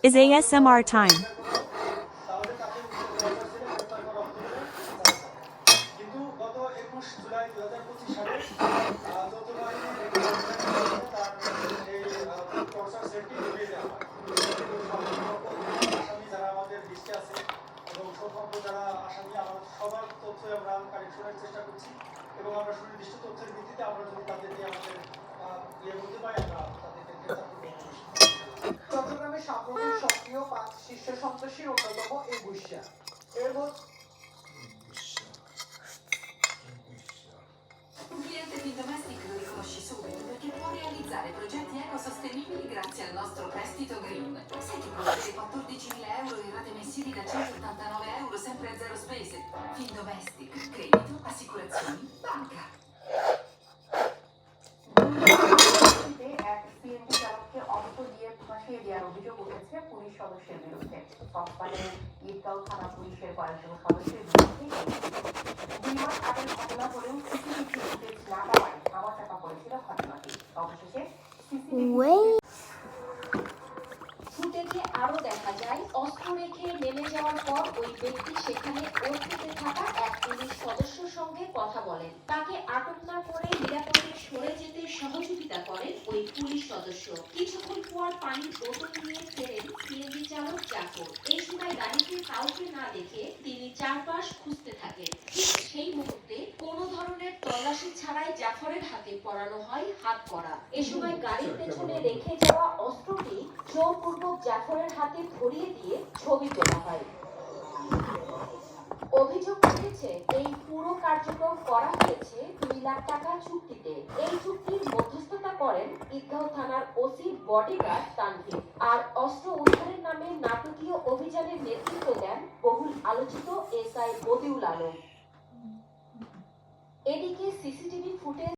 is ASMR time. কিন্তু গত ২১ জুলাই ২০২৫ সালে যৌথ বাহিনীর তার এই টর্চার সেটটি ধরিয়ে দেওয়া হয়। আসামি যারা আমাদের লিস্টে আছে এবং সম্ভাব্য যারা আসামি আমার সবার তথ্য আমরা কালেকশনের চেষ্টা করছি এবং আমরা সুনির্দিষ্ট তথ্যের ভিত্তিতে আমরা যদি তাদেরকে আমাদের বলতে পারি আমরা তাদেরকে গ্রেফতার করব। চট্টগ্রামে সাম্প্রতিক সক্রিয় ৫ শীর্ষ সন্ত্রাসীর অন্যতম এই বুশিয়া এর মধ্যে Un cliente Findomestic lo riconosci subito perché può realizzare progetti ecosostenibili grazie al nostro prestito green. Sai che può avere 14.000 euro in rate mensili da 189 euro sempre a zero spese. Findomestic, credito, assicurazioni, banca. এক CNG চালককে অর্থ দিয়ে ফাঁসিয়ে দেওয়ার অভিযোগ উঠেছে police সদস্যের বিরুদ্ধে। কক্সবাজারের ঈদগাঁও থানা পুলিশের কয়েকজন সদস্যের বিরুদ্ধে ২ মাস আগের ঘটনা হলেও সিসিটিভি ফুটেজ না পাওয়ায় ধামাচাপা পড়েছিল ঘটনাটি। অবশেষে ফুটেজে আরো দেখা যায় অস্ত্র রেখে নেমে যাওয়ার পর ওই ব্যক্তি সেখানে ওর থাকা এক পুলিশ সদস্যের সঙ্গে কথা বলেন। তাকে আটক না করে নিরাপদে সরে যেতে সহযোগিতা করেন ওই পুলিশ সদস্য। কিছুক্ষণ পর পানির বোতল নিয়ে ফেরেন সিএনজি চালক জাফর। এই সময় গাড়িতে কাউকে না দেখে তিনি চারপাশ খুঁজতে থাকেন। ঠিক সেই মুহূর্তে কোনো ধরনের তল্লাশি ছাড়াই জাফরের হাতে পড়ানো হয় হাত করা। এ সময় গাড়ির পেছনে রেখে যাওয়া অস্ত্রটি জোরপূর্বক জাফরের হাতে ধরিয়ে দিয়ে ছবি তোলা হয়। অভিযোগ উঠেছে এই পুরো কার্যক্রম করা হয়েছে ২ লাখ টাকা চুক্তিতে। এই চুক্তির মধ্যস্থতা করেন ঈদগাঁও থানার ওসি বডিগার্ড তানভীর। আর অস্ত্র উদ্ধারের নামে নাটকীয় অভিযানের নেতৃত্ব দেন বহুল আলোচিত এসআই বদিউল আলম। এদিকে সিসিটিভি ফুটেজ